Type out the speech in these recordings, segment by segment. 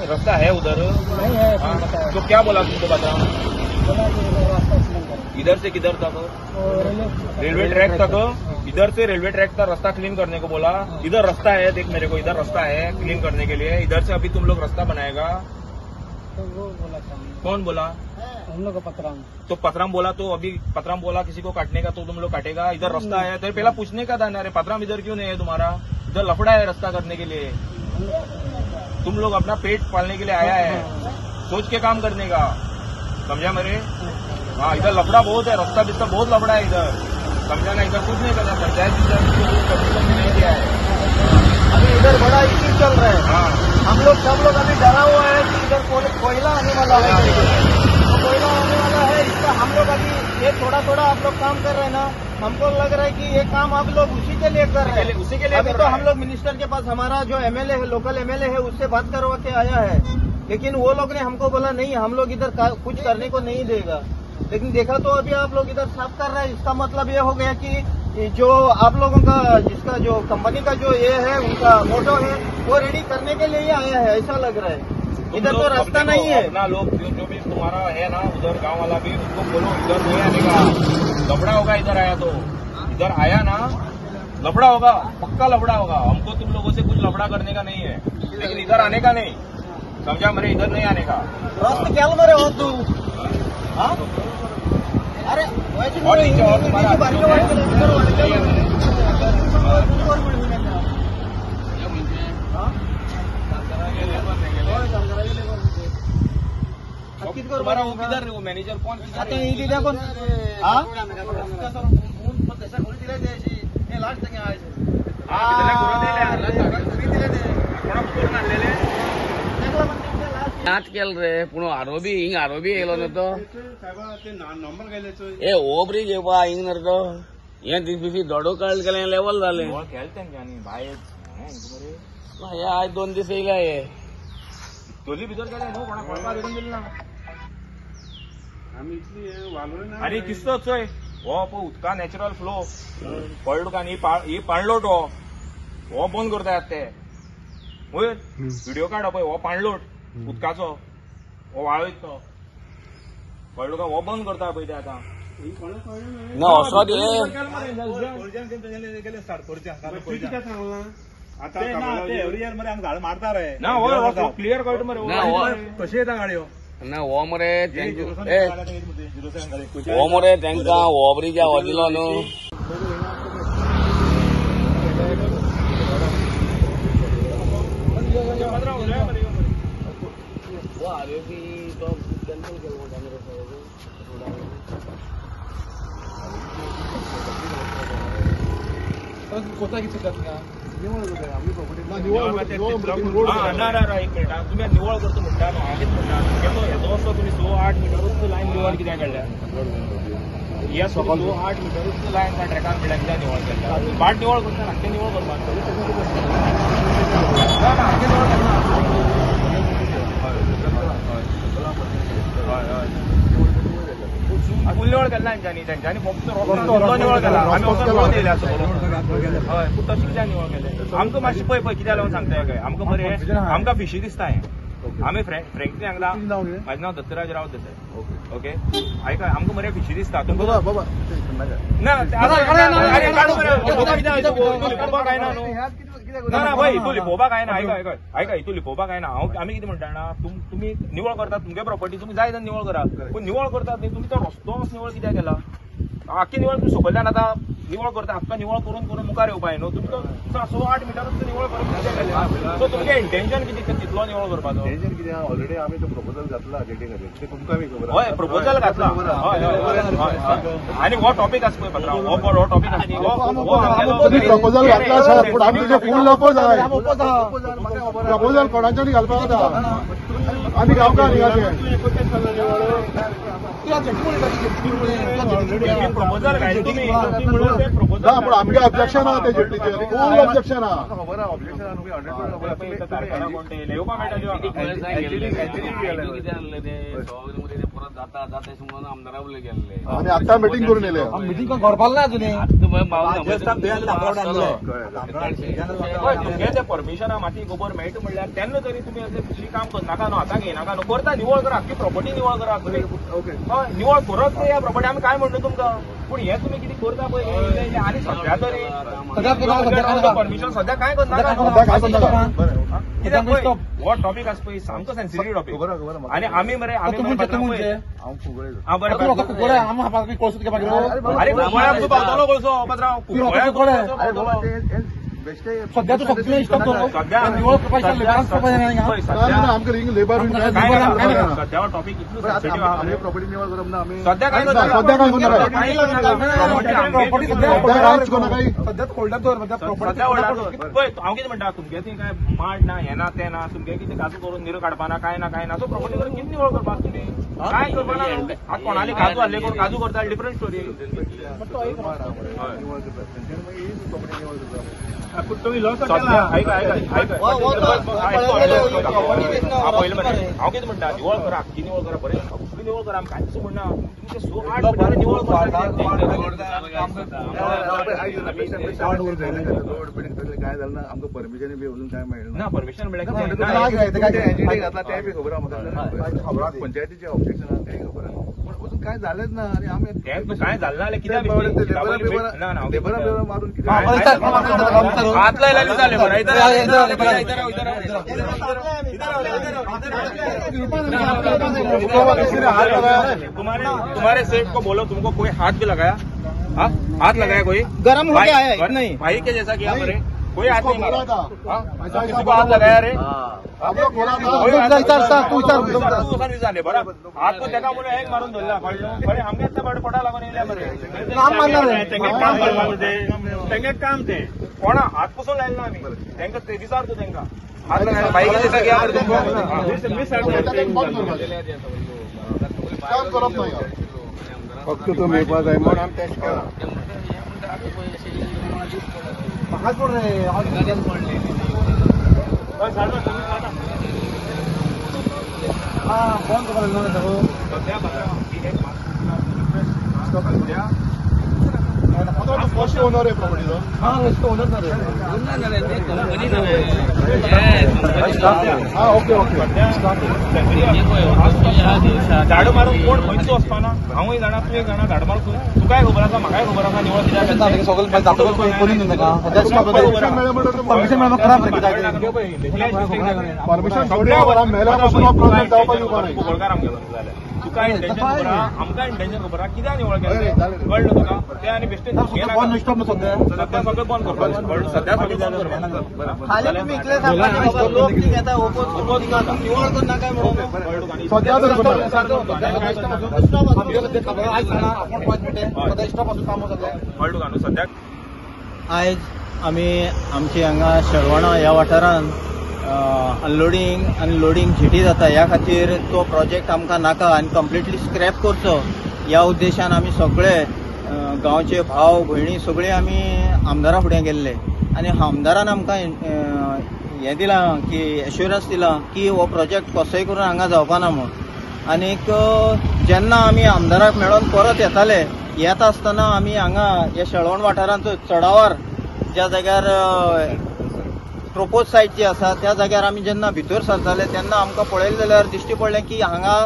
रास्ता है उधर? नहीं है। तो क्या बोला तुमको बता? बोला कि रास्ता क्लीन कर। इधर से किधर तक? रेलवे ट्रैक तक। इधर से रेलवे ट्रैक का रास्ता क्लीन करने को बोला। इधर रास्ता है, देख मेरे को, इधर रास्ता है क्लीन करने के लिए। इधर से अभी तुम लोग रास्ता बनाएगा? तो वो बोला था। कौन बोला? हम लोग का पतराम। तो पतराम बोला, तो अभी पतराम बोला किसी को काटने का, तो तुम लोग काटेगा? इधर रास्ता है तो पहला पूछने का था ना, अरे पतराम इधर क्यों नहीं है तुम्हारा? इधर लफड़ा है रास्ता करने के लिए। तुम लोग अपना पेट पालने के लिए आया है, सोच के काम करने का, समझा मेरे? हाँ, इधर लफड़ा बहुत है, रास्ता बिस्ता बहुत लफड़ा है इधर, समझा ना? इधर कुछ नहीं करना, पंचायत नहीं दिया है। अभी इधर बड़ा इश्यू चल रहा है। हाँ, हम लोग सब लोग अभी डरा हुआ है कि इधर कोयला आने वाला है। तो कोयला आने वाला है, इसका हम लोग अभी ये थोड़ा थोड़ा आप लोग काम कर रहे हैं ना, हमको लग रहा है कि ये काम आप लोग उसी के लिए कर रहे हैं। उसी के लिए अभी तो हम लोग मिनिस्टर के पास, हमारा जो एमएलए है, लोकल एमएलए है, उससे बात करवा के आया है, लेकिन वो लोग ने हमको बोला नहीं, हम लोग इधर कुछ करने को नहीं देगा। लेकिन देखा तो अभी आप लोग इधर साफ कर रहे हैं, इसका मतलब ये हो गया कि जो आप लोगों का, जिसका जो कंपनी का जो ये है, उनका मोटो है, वो रेडी करने के लिए ही आया है, ऐसा लग रहा है। इधर तो रास्ता नहीं है ना। लोग जो भी तुम्हारा है ना उधर गांव वाला भी, उसको बोलो इधर नहीं आने का, लफड़ा होगा। इधर आया तो, इधर आया ना लफड़ा होगा, पक्का लफड़ा होगा। हमको तुम लोगों से कुछ लफड़ा करने का नहीं है, लेकिन इधर आने का नहीं, समझा मेरे? इधर नहीं आने का। रास्ते क्या मरे हो तू? अरे और नीचे और तुम्हारा तुम्हारा वो किधर, वो मैनेजर कौन? आता दिल्या कोण? नाच केल रे पूण आरोबी हिंग आरोबी येयलो न्हू तो ए ओबरी घेवपा हिंग नर तो हे दिसपी दोडो काळ केले लेवल जाले भाई आज 2 दीस येयला हे टोली भितर गेले न्हू, कोणाक कळपाक येऊन गेले ना। आनी किस्तो चोय हो पळय उदका नॅचरल फ्लो पडलो का न्ही, ही पाणलोट हो बंद करतात ते वयर व्हिडिओ काडा पळय, हो पाणलोट उदकाचो हो वाळयत तो कळलो का, हो बंद करता पळय ते आतां ना असो मारता रे ना, हो क्लियर कळटा मरे कशी येता गाडयो ना हो मरे हो मरे तांकां ओबरीच्या हो दिलो न्हू कोता किती करता निवळ करतो म्हणटा हालीच म्हणटा येदो असो तुम्ही 2-8 मिटरूच लायन निवळ कित्याक काडल्या? हे 2-8 मिटरूच लायन त्या ट्रॅकान म्हणल्यार कित्याक निवळ केल्या? बाट निवळ करता, हाके निवळ करपाक फुल निवळ केला तेंच्यांनी फक्त निवळ केला, आमी वचून येयले असो हय, पूण तशें कित्याक निवळ केले? आमकां मातशें पळय कित्याक लागून सांगताय काय, आमकां मरे आमकां फिशी दिसता हें, आमी फ्रँकली सांगला, म्हाजें नांव दत्तराज राव देसाय, ओके आयका, आमकां मरे फिशी दिसता तुमकां काय ना न्हू ना ना भाई इतू लिपोवपाक आयना, आयका इतू लिपोवपाक आयना। आमी कितें म्हणटा जाणा, तुमी निवळ करतात तुमगे प्रॉपर्टी, तुमी जाय तेन्ना निवळ करात, पूण निवळ करतात न्ही तुमी तो रस्तो निवळ कित्याक केला? आख्खी निवळ तुमी सकयल्यान आतां निवळ करता, आख्खा निवळ करून मुखार येवपाक न्हू, तुमी तो 6-8 मिटरूच निवळ करून कित्याक केलें? सो तुमगे इंटेन्शन कितें तितलो निवळ करपाचो? इंटेन्शन कितें ऑलरेडी आमी तो प्रपोजल घातला जेटी खातीर, ते तुमकां बी खबर हय प्रपोजल घातला, हय आनी हो टॉपीक आसा पळय पात्रांव, हो टॉपीक आसा न्ही, प्रपोजल घातला सर, पूण आमी तेजे फूल नपो जाय, प्रपोजल कोणाच्यानी घालपाक जाता, आमी गांवकार प्रपोजल घायला तुमी ना, पूण आमगे ऑब्जेक्शन आहा ते जेटीचेर, फूल ऑब्जेक्शन आहा। खबर आहा ऑब्जेक्शन आहा, तुमी 100% कोण ते येवपाक परत जाता म्हणून आमदारा उरले गेल्ले आनी आतां मिटींग करून येयले, मिटींग करपाक ना अजून तुमगे ते परमिशना माती गोबर मेळटा म्हणल्यार तेन्ना तरी तुमी अशें दुसरी काम करनाका न्हू, आतां घेयनाका न्हू, करता निवळ करा, आख्खी प्रॉपर्टी निवळ करा, हय निवळ करत ते या प्रॉपर्टी आमी काय म्हणटा तुमकां, पूण हे तुमी कितें करता पळय आनी सध्या तरी परमिशन सध्या काय करनाका कित्याक पळय हो टॉपीक आसा पळय सामको सेन्सिटीव टॉपीक आनी आमी मरे आमी बरें अरे गोंयांत पावतलो कळसो पात्रांव सध्या तू फक्त आमकां लेबर सध्या टॉपीक इतलो सेन्सिटीव आहा प्रॉपर्टी निवळ करप ना आमी सध्या काय सध्या काय करना पळय हांव कितें म्हणटा तुमगे थंय काय माड ना हें ना तें ना तुमगे कितें काजू करून निरो काडपाना काय ना सो प्रॉपर्टी करून कितें निवळ करपाक तुमी काय करपाना आतां कोणाली काजू हाडले करून काजू करता डिफरंट स्टोरी तुम्ही लॉस पयलें मरे हांव कितें म्हणटा निवळ करा आख्खी निवळ करा बरें सगळी निवळ करा आमी कांयच म्हणना तुमचे 6-8 मिटर निवळ काय झालं ना आमकां परमिशन बी अजून काय मेळना ना परमिशन घातला तें बी खबर आहा म्हाका पंचायतीचे ऑब्जेक्शन आहा तेंय खबर आहा पण अजून काय झालेच ना आनी आमी काय झालं ना कित्याक लेबरा मारून हात लायला झाले बरं तुम्हारे सेठ को बोलो तुमको कोई हाथ भी लगाया हाथ लगाया कोई गरम हो गया है नहीं भाई के जैसा किया मरे कोई हाथ नहीं मारा किसी को हाथ लगाया रे झाले बरं हात तो त्याका मुळे एक मारून धरला बरे आमगे बडे पोटा लागून येयल्या मरे काम ते कोणा हात पुसून लायला आम्ही त्यांना ते विचारतो त्यांना हात लगायला बाईक जैसा किया मरे तुमको फक्त तो मेळपा जाय म्हणून आमी टेस्ट करा महाग पड रे बंद फर्स्ट ओनर आहे प्रॉपर्टीचा ओनर ओके झाडू मारून कोण खंयचो असताना हांवूय जाणा तूं जाणा झाड मारून तुकाय खबर आसा म्हाकाय खबर आसा निवळ परमिशन मेल्यापासून हो प्रोजेक्ट जावपाक येवपा ना गोळकार आमगे जाल्यार तुका इंटेन्शन खबर आहा आमकां इंटेन्शन खबर आहा कित्याक निवळ केलें कळ्ळें तुका ते आनी बेश्टेन सद्या सगळें बंद करपाक सद्या सगळें बंद करपाक खाली तुम्ही इकले सांगा लोक ती घेता ओपोज निवळ कर नाका म्हणून सध्या सद्या आयज आमी आमची हांगा शेळवणा ह्या वाठारांत अनलोडिंग अनलोडिंग झिटी जाता ह्या खातीर तो प्रोजेक्ट आमकां नाका आनी कंप्लिटली स्क्रॅप करचो ह्या उद्देशान आमी सगळे गांवचे भाव भयणी सगळे आमी आमदारा फुडें गेल्ले आनी आमदारान आमकां हें दिलां की एश्युरन्स दिलां की हो प्रोजेक्ट कसोय करून हांगा जावपाना म्हूण आनीक जेन्ना आमी आमदाराक मेळोन परत येताले येता आसतना आमी हांगा ह्या शेळवण वाठारांत चडावार ज्या जाग्यार प्रोपोज सायट जी आसा त्या जाग्यार आमी जेन्ना भितर सरताले तेन्ना आमकां पळयलें जाल्यार दिश्टी पडलें की हांगा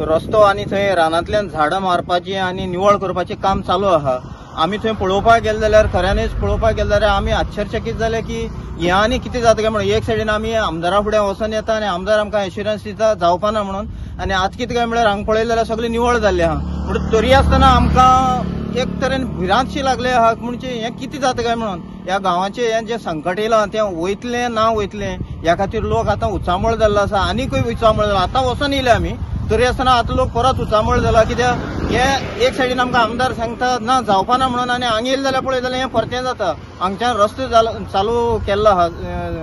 रस्तो आनी थंय रानांतल्यान झाडां मारपाचें आनी निवळ करपाचें काम चालू आहा आमी थंय पळोवपाक गेले जाल्यार खऱ्यांनीच पळोवपाक गेले जाल्यार आमी आश्चर्यचकीत जाले की हें आनी कितें जाता काय म्हणून एक सायडीन आमी आमदारा फुडें वचून येता आनी आमदार आमकां एश्युरन्स दिता जावपाना म्हणून आनी आतां कितें काय म्हळ्यार हांगा पळयलें जाल्यार सगळें निवळ जाल्लें आहा म्हणून तरी आसतना आमकां एक तरेन भिरांतशी लागले आहा म्हणजे हें कितें जाता काय म्हणून ह्या गांवाचें हें जें संकट येयलां तें वयतलें ना वयतलें ह्या खातीर लोक आतां उचामळ जाल्लो आसा आनीकूय उचामळ जाला आतां वचून येयले आमी तरी आसतना आतां लोक परत उचामळ जाला कित्याक हें एक सायडीन आमकां आमदार सांगता ना जावपाना म्हणून आनी हांगा येयले जाल्यार पळय जाल्यार हें परतें जाता हांगच्यान रस्तो चालू केल्लो आहा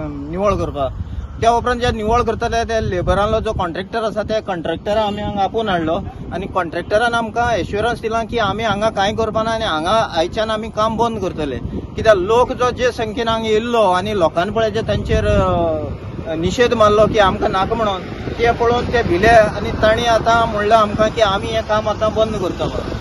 निवळ करपाक त्या उपरांत जे निवळ करताले त्या लेबरांतलो जो कॉन्ट्रॅक्टर आसा त्या कॉन्ट्रॅक्टराक आमी हांगा आपोवन हाडलो आनी कॉन्ट्रॅक्टरान आमकां एश्युरन्स दिलां की आमी हांगा कांय करपाना आनी हांगा आयच्यान आमी काम बंद करतले कित्याक लोक जो जे संख्येन हांगा येयल्लो आनी लोकांनी पळय जे तांचेर निशेध मारलो की आमकां नाका म्हणून ते पळोवन ते भिले आनी तांणी आतां म्हणलें आमकां की आमी हें काम आतां बंद करता म्हणून